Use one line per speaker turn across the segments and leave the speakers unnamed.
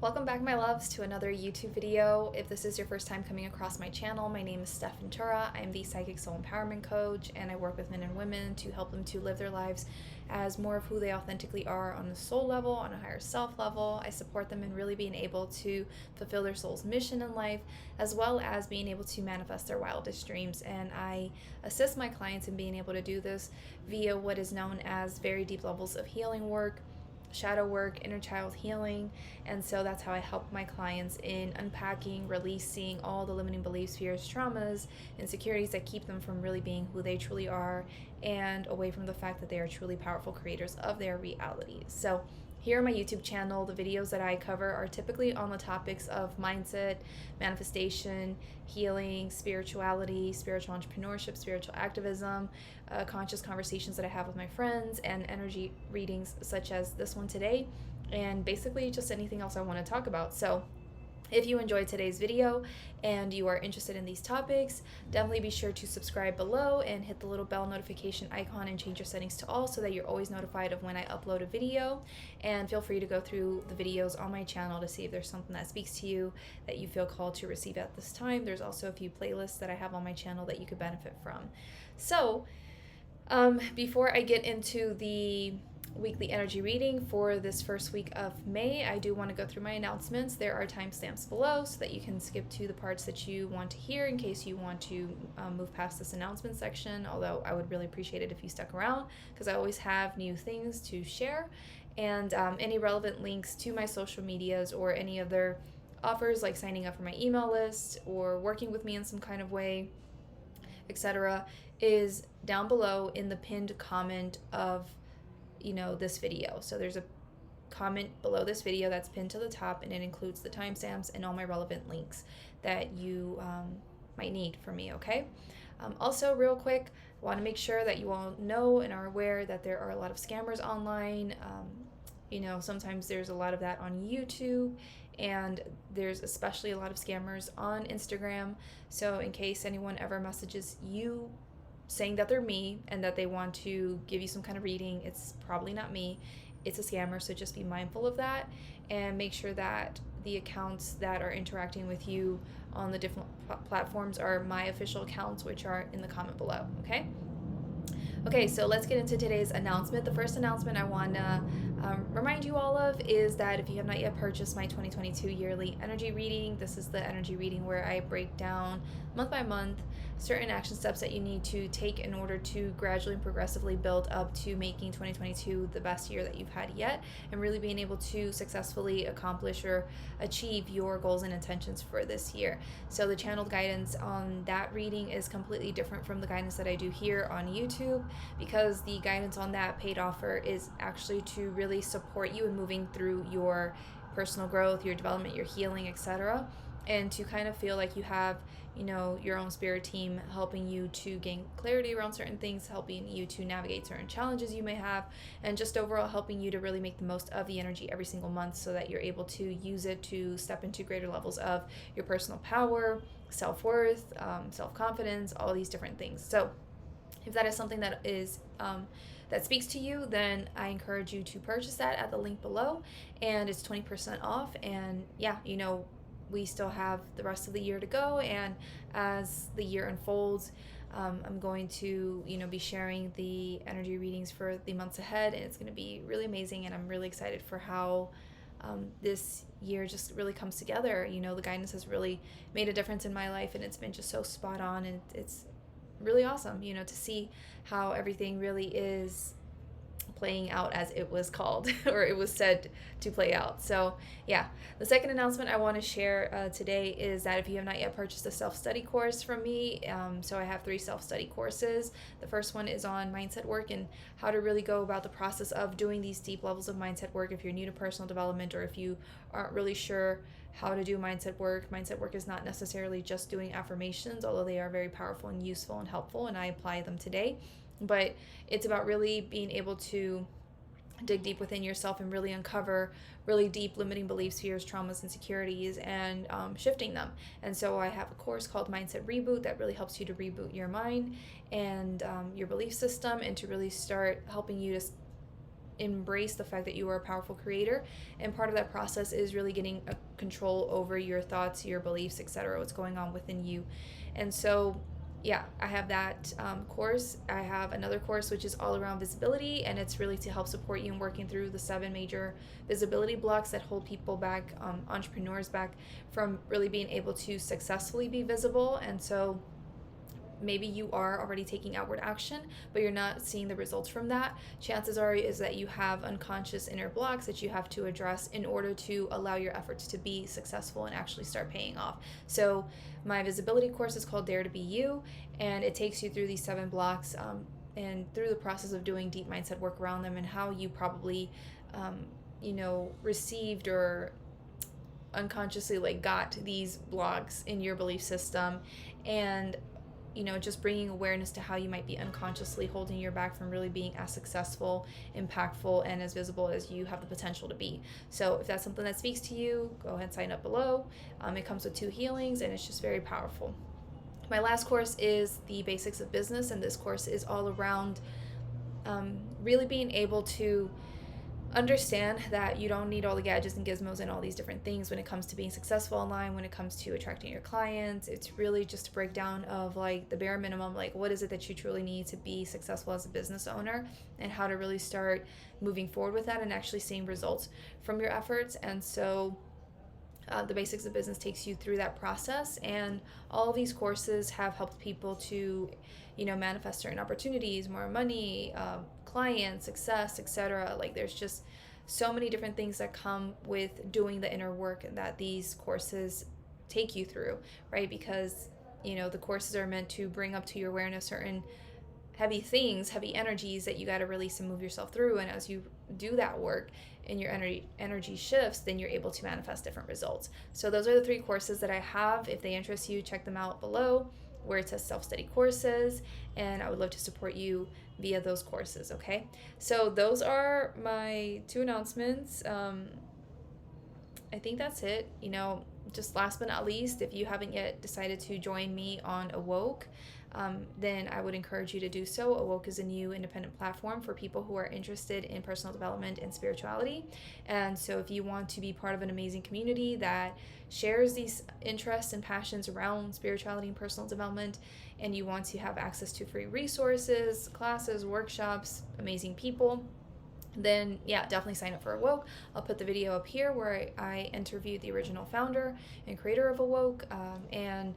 Welcome back, my loves, to another YouTube video. If this is your first time coming across my channel, my name is Stef. I am the Psychic Soul Empowerment Coach, and I work with men and women to help them to live their lives as more of who they authentically are on the soul level, on a higher self level. I support them in really being able to fulfill their soul's mission in life, as well as being able to manifest their wildest dreams. And I assist my clients in being able to do this via what is known as very deep levels of healing work, shadow work, inner child healing. And so that's how I help my clients in unpacking, releasing all the limiting beliefs, fears, traumas, insecurities that keep them from really being who they truly are, and away from the fact that they are truly powerful creators of their realities. So here on my YouTube channel, the videos that I cover are typically on the topics of mindset, manifestation, healing, spirituality, spiritual entrepreneurship, spiritual activism, conscious conversations that I have with my friends, and energy readings such as this one today, and basically just anything else I want to talk about. So if you enjoyed today's video and you are interested in these topics, definitely be sure to subscribe below and hit the little bell notification icon and change your settings to all so that you're always notified of when I upload a video. And feel free to go through the videos on my channel to see if there's something that speaks to you that you feel called to receive at this time. There's also a few playlists that I have on my channel that you could benefit from. So before I get into the weekly energy reading for this first week of May, I do want to go through my announcements. There are timestamps below so that you can skip to the parts that you want to hear in case you want to move past this announcement section, although I would really appreciate it if you stuck around because I always have new things to share, and any relevant links to my social medias or any other offers like signing up for my email list or working with me in some kind of way, etc., is down below in the pinned comment of this video. So there's a comment below this video that's pinned to the top, and it includes the timestamps and all my relevant links that you might need from me, okay? Also, real quick, I want to make sure that you all know and are aware that there are a lot of scammers online. Sometimes there's a lot of that on YouTube, and there's especially a lot of scammers on Instagram. So in case anyone ever messages you saying that they're me and that they want to give you some kind of reading, it's probably not me. It's a scammer, so just be mindful of that and make sure that the accounts that are interacting with you on the different platforms are my official accounts, which are in the comment below, okay? Okay, so let's get into today's announcement. The first announcement I want to remind you all of is that if you have not yet purchased my 2022 yearly energy reading, this is the energy reading where I break down month by month certain action steps that you need to take in order to gradually and progressively build up to making 2022 the best year that you've had yet, and really being able to successfully accomplish or achieve your goals and intentions for this year. So the channeled guidance on that reading is completely different from the guidance that I do here on YouTube, because the guidance on that paid offer is actually to really support you in moving through your personal growth, your development, your healing, etc., and to kind of feel like you have your own spirit team helping you to gain clarity around certain things, helping you to navigate certain challenges you may have, and just overall helping you to really make the most of the energy every single month so that you're able to use it to step into greater levels of your personal power, self-worth, self-confidence, all these different things. So if that is something that is that speaks to you, then I encourage you to purchase that at the link below, and it's 20% off. And yeah, we still have the rest of the year to go, and as the year unfolds, I'm going to be sharing the energy readings for the months ahead, and it's going to be really amazing, and I'm really excited for how this year just really comes together. The guidance has really made a difference in my life, and it's been just so spot on, and it's really awesome to see how everything really is playing out as it was called or it was said to play out. So yeah, the second announcement I want to share today is that if you have not yet purchased a self-study course from me, so I have 3 self-study courses. The first one is on mindset work and how to really go about the process of doing these deep levels of mindset work if you're new to personal development, or if you aren't really sure how to do mindset work. Mindset work is not necessarily just doing affirmations, although they are very powerful and useful and helpful, and I apply them today. But it's about really being able to dig deep within yourself and really uncover really deep limiting beliefs, fears, traumas, insecurities, and shifting them. And so I have a course called Mindset Reboot that really helps you to reboot your mind and your belief system, and to really start helping you to embrace the fact that you are a powerful creator, and part of that process is really getting a control over your thoughts, your beliefs, etc., what's going on within you. And so yeah, I have that course. I have another course which is all around visibility, and it's really to help support you in working through the 7 major visibility blocks that hold people back, entrepreneurs back, from really being able to successfully be visible. And so maybe you are already taking outward action, but you're not seeing the results from that. Chances are is that you have unconscious inner blocks that you have to address in order to allow your efforts to be successful and actually start paying off. So my visibility course is called Dare to Be You, and it takes you through these 7 blocks, and through the process of doing deep mindset work around them, and how you probably received or unconsciously got these blocks in your belief system, and just bringing awareness to how you might be unconsciously holding your back from really being as successful, impactful, and as visible as you have the potential to be. So if that's something that speaks to you, go ahead and sign up below. It comes with 2 healings, and it's just very powerful. My last course is the Basics of Business, and this course is all around really being able to understand that you don't need all the gadgets and gizmos and all these different things when it comes to being successful online, when it comes to attracting your clients. It's really just a breakdown of the bare minimum, what is it that you truly need to be successful as a business owner, and how to really start moving forward with that and actually seeing results from your efforts. And so the Basics of Business takes you through that process, and all of these courses have helped people to manifest certain opportunities, more money, clients, success, etc. There's just so many different things that come with doing the inner work that these courses take you through, right? Because the courses are meant to bring up to your awareness certain heavy things, heavy energies that you got to release and move yourself through. And as you do that work and your energy shifts, then you're able to manifest different results. So those are the 3 courses that I have. If they interest you, check them out below where it says self-study courses, and I would love to support you via those courses. Okay, so those are my 2 announcements. I think that's it. Just last but not least, if you haven't yet decided to join me on Awoke, then I would encourage you to do so. Awoke is a new independent platform for people who are interested in personal development and spirituality. And so if you want to be part of an amazing community that shares these interests and passions around spirituality and personal development, and you want to have access to free resources, classes, workshops, amazing people, then definitely sign up for Awoke. I'll put the video up here where I interviewed the original founder and creator of Awoke, and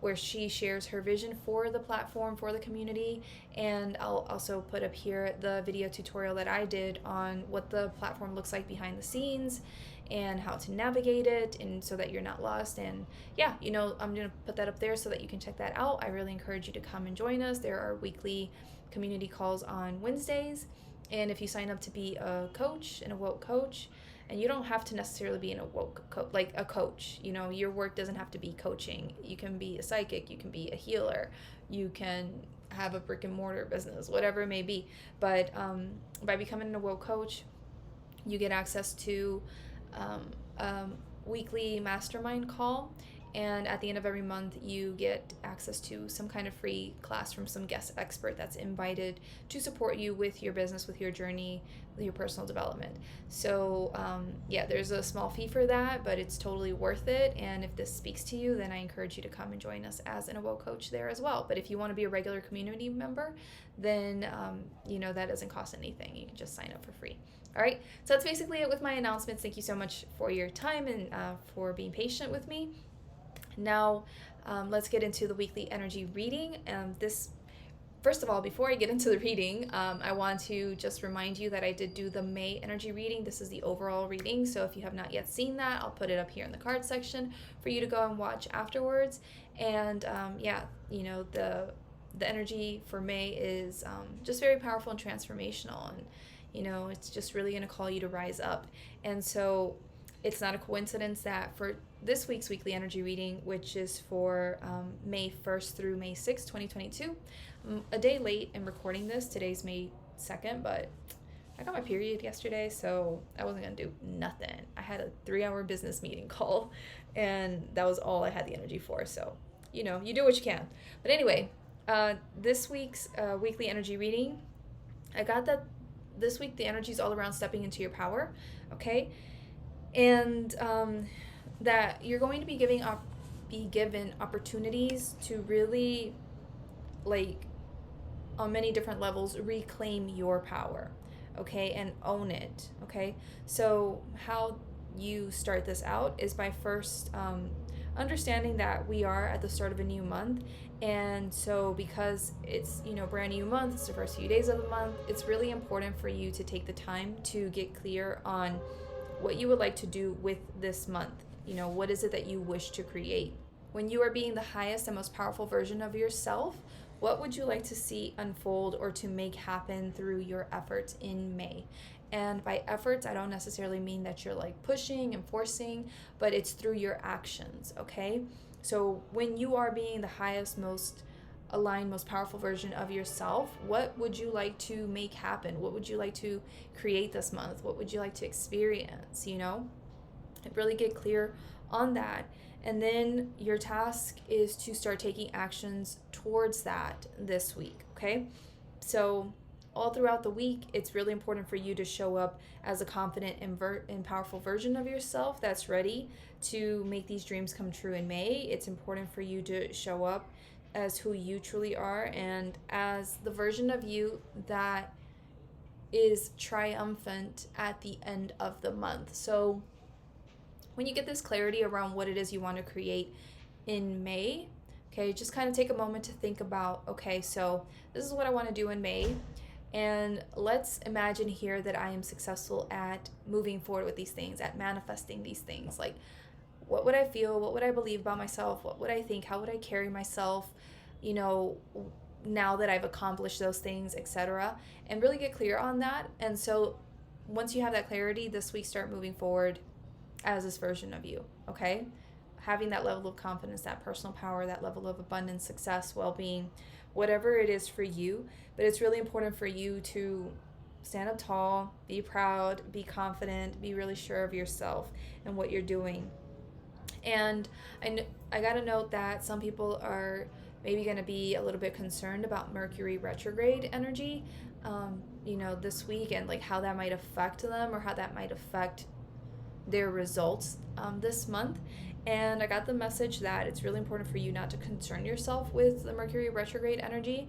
where she shares her vision for the platform, for the community. And I'll also put up here the video tutorial that I did on what the platform looks like behind the scenes and how to navigate it, and so that you're not lost. And I'm gonna put that up there so that you can check that out. I really encourage you to come and join us. There are weekly community calls on Wednesdays, and if you sign up to be a coach, an Awoke coach, and you don't have to necessarily be an Awoke a coach. Your work doesn't have to be coaching. You can be a psychic, you can be a healer, you can have a brick and mortar business, whatever it may be. But by becoming an Awoke coach, you get access to weekly mastermind call, and at the end of every month you get access to some kind of free class from some guest expert that's invited to support you with your business, with your journey, with your personal development. So there's a small fee for that, but it's totally worth it. And if this speaks to you, then I encourage you to come and join us as an Awoke coach there as well. But if you want to be a regular community member, then that doesn't cost anything. You can just sign up for free. All right, so that's basically it with my announcements. Thank you so much for your time and for being patient with me. Now, let's get into the weekly energy reading. First of all, before I get into the reading, I want to just remind you that I did do the May energy reading. This is the overall reading, so if you have not yet seen that, I'll put it up here in the card section for you to go and watch afterwards. And the energy for May is just very powerful and transformational, and it's just really going to call you to rise up. And so it's not a coincidence that for this week's weekly energy reading, which is for May 1st through May 6th, 2022, I'm a day late in recording this. Today's May 2nd, but I got my period yesterday, so I wasn't going to do nothing. I had a 3-hour business meeting call, and that was all I had the energy for. So, you do what you can. But anyway, this week's weekly energy reading, I got that this week the energy is all around stepping into your power, okay? And that you're going to be given opportunities to really, like, on many different levels, reclaim your power, okay, and own it, okay? So how you start this out is by first understanding that we are at the start of a new month. And so because it's, brand new month, it's the first few days of the month, it's really important for you to take the time to get clear on what you would like to do with this month. What is it that you wish to create? When you are being the highest and most powerful version of yourself, what would you like to see unfold or to make happen through your efforts in May? And by efforts, I don't necessarily mean that you're like pushing and forcing, but it's through your actions, okay? So when you are being the highest, most aligned, most powerful version of yourself, what would you like to make happen? What would you like to create this month? What would you like to experience, Really get clear on that. And then your task is to start taking actions towards that this week, okay? So all throughout the week, it's really important for you to show up as a confident and powerful version of yourself that's ready to make these dreams come true in May. It's important for you to show up as who you truly are and as the version of you that is triumphant at the end of the month. So when you get this clarity around what it is you want to create in May, okay, just kind of take a moment to think about, okay, so this is what I want to do in May. And let's imagine here that I am successful at moving forward with these things, at manifesting these things. Like, what would I feel? What would I believe about myself? What would I think? How would I carry myself, now that I've accomplished those things, etc. And really get clear on that. And so once you have that clarity, this week start moving forward as this version of you, okay? Having that level of confidence, that personal power, that level of abundance, success, well-being, whatever it is for you. But it's really important for you to stand up tall, be proud, be confident, be really sure of yourself and what you're doing. And I got to note that some people are maybe going to be a little bit concerned about Mercury retrograde energy, this week, and like how that might affect them or how that might affect their results this month. And I got the message that it's really important for you not to concern yourself with the Mercury retrograde energy,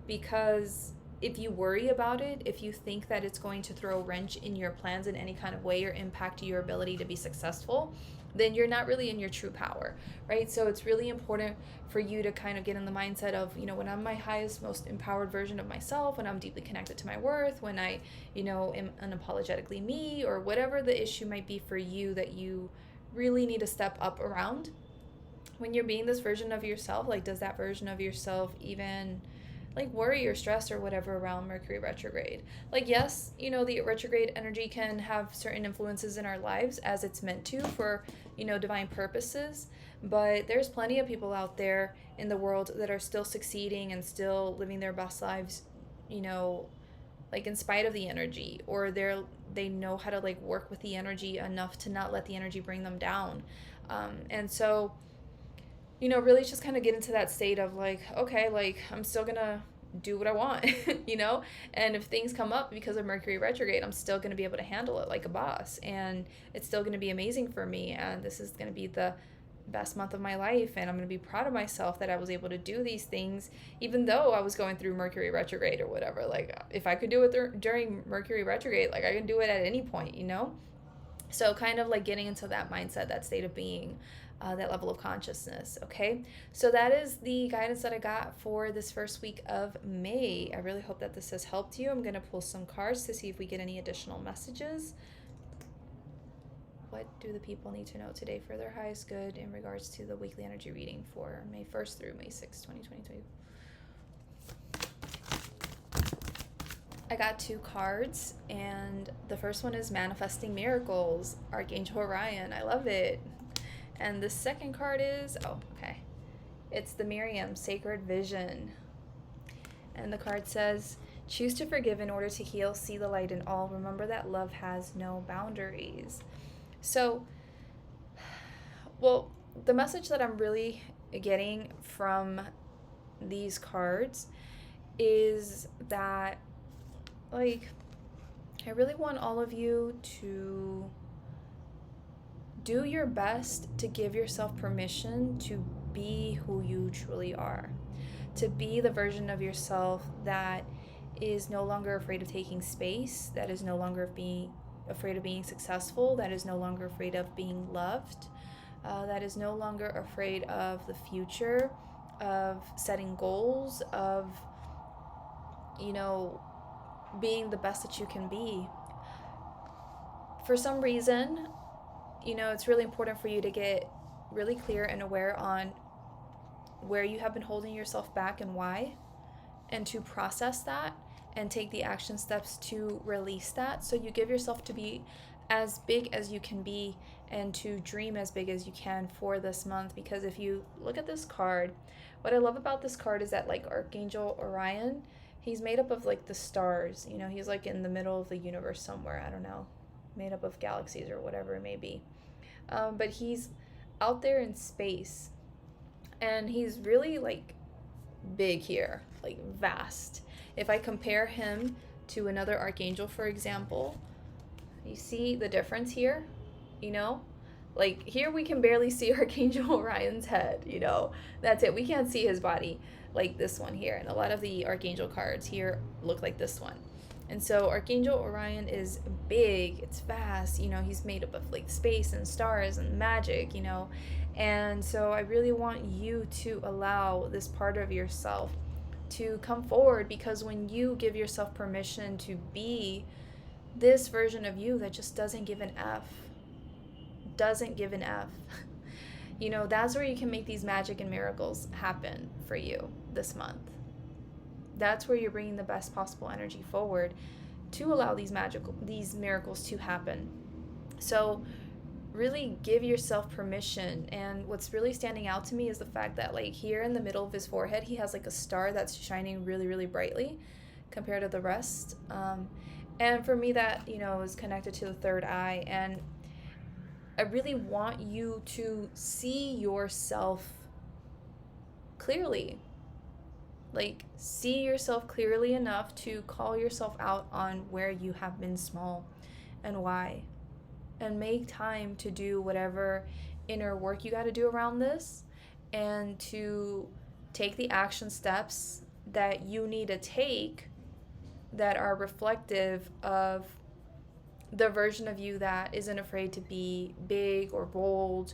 because if you worry about it, if you think that it's going to throw a wrench in your plans in any kind of way or impact your ability to be successful, then you're not really in your true power, right? So it's really important for you to kind of get in the mindset of, when I'm my highest, most empowered version of myself, when I'm deeply connected to my worth, when I, am unapologetically me, or whatever the issue might be for you that you really need to step up around. When you're being this version of yourself, like, does that version of yourself even like worry or stress or whatever around Mercury retrograde? Like, yes, the retrograde energy can have certain influences in our lives as it's meant to for, divine purposes. But there's plenty of people out there in the world that are still succeeding and still living their best lives, like in spite of the energy, or they know how to like work with the energy enough to not let the energy bring them down. And so, really just kind of get into that state of like, okay, like I'm still gonna do what I want, and if things come up because of Mercury retrograde, I'm still gonna be able to handle it like a boss, and it's still gonna be amazing for me, and this is gonna be the best month of my life, and I'm gonna be proud of myself that I was able to do these things even though I was going through Mercury retrograde or whatever. Like, if I could do it during Mercury retrograde, like I can do it at any point, So kind of like getting into that mindset, that state of being, that level of consciousness, okay? So that is the guidance that I got for this first week of May. I really hope that this has helped you. I'm going to pull some cards to see if we get any additional messages. What do the people need to know today for their highest good in regards to the weekly energy reading for May 1st through May 6th, 2022? I got 2 cards, and the first one is Manifesting Miracles, Archangel Orion. I love it. And the second card is, it's the Miriam, Sacred Vision. And the card says, choose to forgive in order to heal, see the light in all. Remember that love has no boundaries. So, the message that I'm really getting from these cards is that, like, I really want all of you to do your best to give yourself permission to be who you truly are, to be the version of yourself that is no longer afraid of taking space, that is no longer being afraid of being successful, that is no longer afraid of being loved, that is no longer afraid of the future, of setting goals, of, you know, being the best that you can be. For some reason, it's really important for you to get really clear and aware on where you have been holding yourself back and why, and to process that and take the action steps to release that, so you give yourself to be as big as you can be and to dream as big as you can for this month. Because if you look at this card, what I love about this card is that, like, Archangel Orion, he's made up of like the stars, he's like in the middle of the universe somewhere, I don't know, made up of galaxies or whatever it may be, but he's out there in space, and he's really like big here, like vast. If I compare him to another archangel, for example, you see the difference here, like here we can barely see Archangel Orion's head, that's it. We can't see his body like this one here, and a lot of the archangel cards here look like this one. And so Archangel Orion is big, it's vast, he's made up of like space and stars and magic, and so I really want you to allow this part of yourself to come forward, because when you give yourself permission to be this version of you that just doesn't give an F, that's where you can make these magic and miracles happen for you this month. That's where you're bringing the best possible energy forward to allow these miracles to happen. So really give yourself permission. And what's really standing out to me is the fact that, like, here in the middle of his forehead, he has like a star that's shining really, really brightly compared to the rest. And for me, that, is connected to the third eye. And I really want you to see yourself clearly. Like, see yourself clearly enough to call yourself out on where you have been small and why. And make time to do whatever inner work you got to do around this, and to take the action steps that you need to take that are reflective of the version of you that isn't afraid to be big or bold,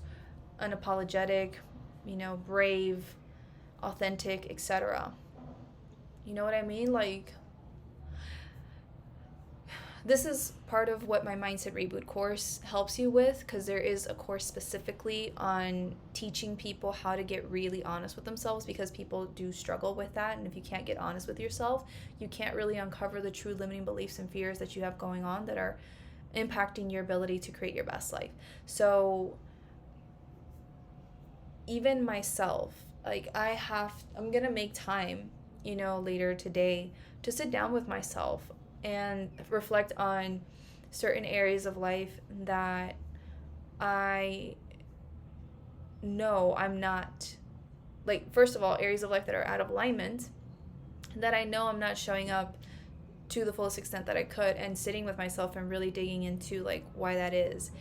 unapologetic, brave, authentic, etc. You know what I mean? Like, this is part of what my Mindset Reboot course helps you with, because there is a course specifically on teaching people how to get really honest with themselves, because people do struggle with that. And if you can't get honest with yourself, you can't really uncover the true limiting beliefs and fears that you have going on that are impacting your ability to create your best life. So even myself, like, I'm gonna make time, later today to sit down with myself and reflect on certain areas of life that I know I'm not, like, first of all, areas of life that are out of alignment, that I know I'm not showing up to the fullest extent that I could, and sitting with myself and really digging into, like, why that is,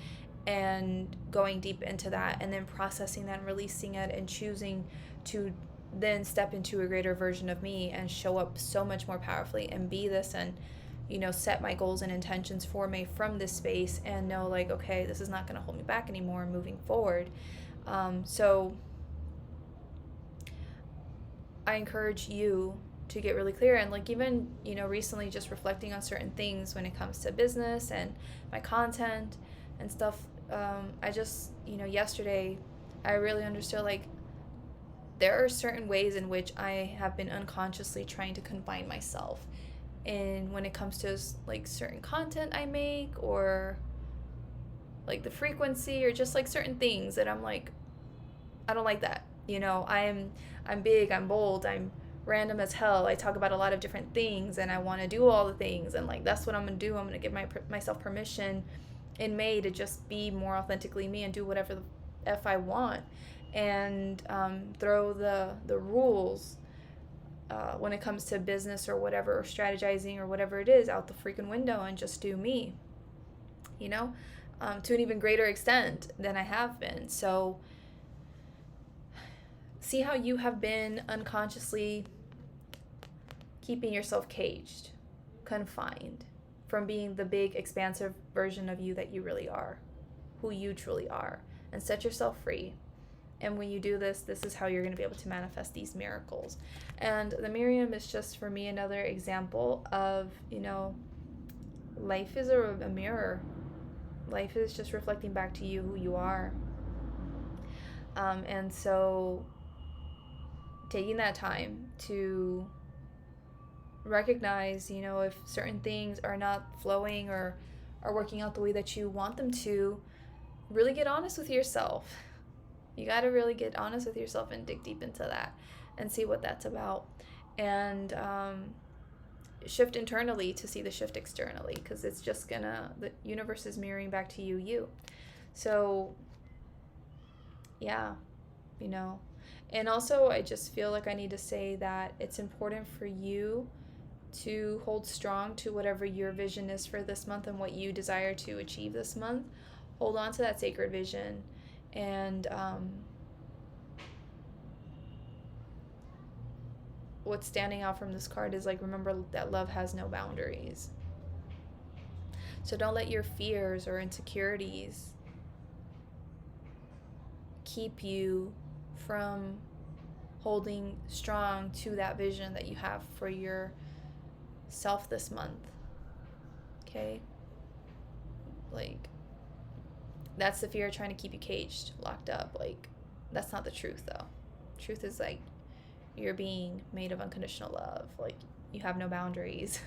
and going deep into that, and then processing that and releasing it, and choosing to then step into a greater version of me and show up so much more powerfully and be this, and set my goals and intentions for me from this space, and know, like, okay, this is not going to hold me back anymore moving forward. So I encourage you to get really clear, and, like, even recently just reflecting on certain things when it comes to business and my content and stuff. I just yesterday I really understood, like, there are certain ways in which I have been unconsciously trying to confine myself, and when it comes to, like, certain content I make, or like the frequency, or just like certain things that I'm like, I don't like that. I'm big, I'm bold, I'm random as hell. I talk about a lot of different things, and I want to do all the things, and, like, that's what I'm gonna do. I'm gonna give myself permission in May to just be more authentically me and do whatever the F I want, and throw the rules when it comes to business or whatever, or strategizing or whatever it is, out the freaking window and just do me, you know, to an even greater extent than I have been. So see how you have been unconsciously keeping yourself caged, confined from being the big, expansive version of you that you really are, who you truly are, and set yourself free. And when you do this, this is how you're going to be able to manifest these miracles. And the Miriam is just, for me, another example of, you know, life is a mirror. Life is just reflecting back to you who you are. And so taking that time to recognize, you know, if certain things are not flowing or are working out the way that you want them to, really get honest with yourself. You got to really get honest with yourself and dig deep into that and see what that's about. And shift internally to see the shift externally, because it's just gonna, the universe is mirroring back to you. So yeah, you know. And also, I just feel like I need to say that it's important for you to hold strong to whatever your vision is for this month and what you desire to achieve this month. Hold on to that sacred vision. And what's standing out from this card is, like, remember that love has no boundaries. So don't let your fears or insecurities keep you from holding strong to that vision that you have for yourself this month. Okay? Like, that's the fear trying to keep you caged, locked up. Like, that's not the truth, though. Truth is, like, you're being made of unconditional love. Like, you have no boundaries.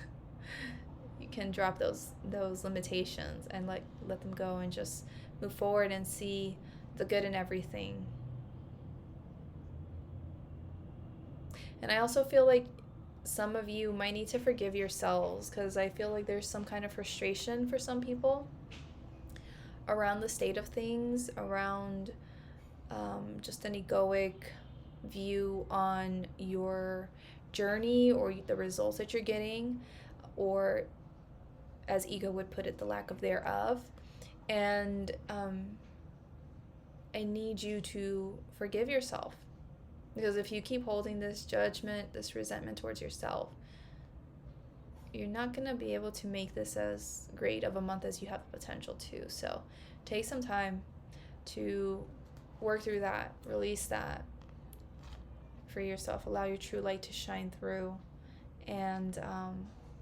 You can drop those limitations and, like, let them go and just move forward and see the good in everything. And I also feel like some of you might need to forgive yourselves, because I feel like there's some kind of frustration for some people around the state of things, around just an egoic view on your journey or the results that you're getting, or, as ego would put it, the lack of thereof. And I need you to forgive yourself, because if you keep holding this judgment, this resentment towards yourself, you're not going to be able to make this as great of a month as you have the potential to. So take some time to work through that, release that for yourself, allow your true light to shine through, and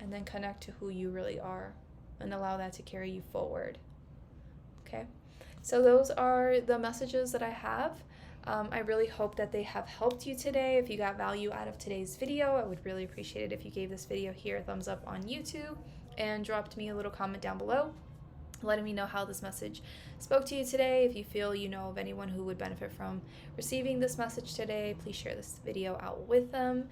then connect to who you really are and allow that to carry you forward. Okay? So those are the messages that I have. I really hope that they have helped you today. If you got value out of today's video, I would really appreciate it if you gave this video here a thumbs up on YouTube and dropped me a little comment down below, letting me know how this message spoke to you today. If you feel you know of anyone who would benefit from receiving this message today, please share this video out with them.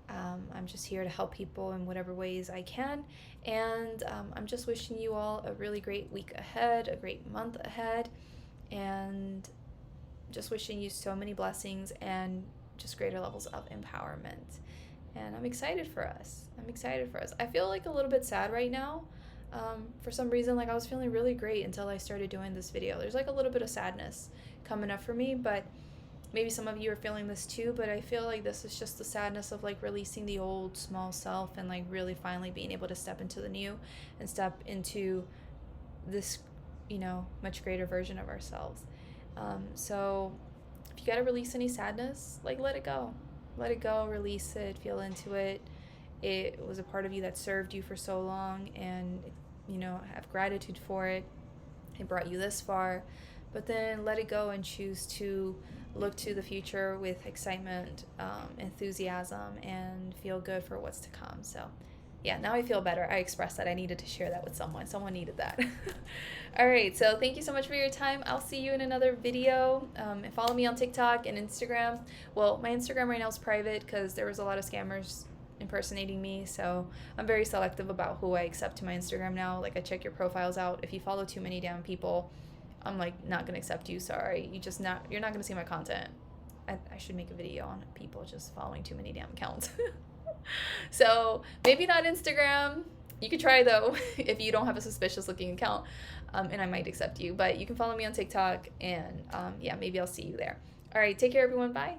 I'm just here to help people in whatever ways I can. And I'm just wishing you all a really great week ahead, a great month ahead, and just wishing you so many blessings and just greater levels of empowerment. And I'm excited for us. I feel like a little bit sad right now. For some reason, like, I was feeling really great until I started doing this video. There's like a little bit of sadness coming up for me, but maybe some of you are feeling this too. But I feel like this is just the sadness of, like, releasing the old small self and, like, really finally being able to step into the new and step into this, you know, much greater version of ourselves. So if you gotta release any sadness, like, let it go, release it, feel into it. It was a part of you that served you for so long, and, you know, have gratitude for it. It brought you this far, but then let it go and choose to look to the future with excitement, enthusiasm, and feel good for what's to come. So yeah, now I feel better. I expressed that I needed to share that with someone. Someone needed that. All right, so thank you so much for your time. I'll see you in another video. And follow me on TikTok and Instagram. Well, my Instagram right now is private because there was a lot of scammers impersonating me, so I'm very selective about who I accept to my Instagram now. Like, I check your profiles out. If you follow too many damn people, I'm, like, not gonna accept you. Sorry, you're not gonna see my content. I should make a video on people just following too many damn accounts. So maybe not Instagram. You could try though if you don't have a suspicious looking account, and I might accept you. But you can follow me on TikTok, and yeah, maybe I'll see you there. All right, take care, everyone. Bye.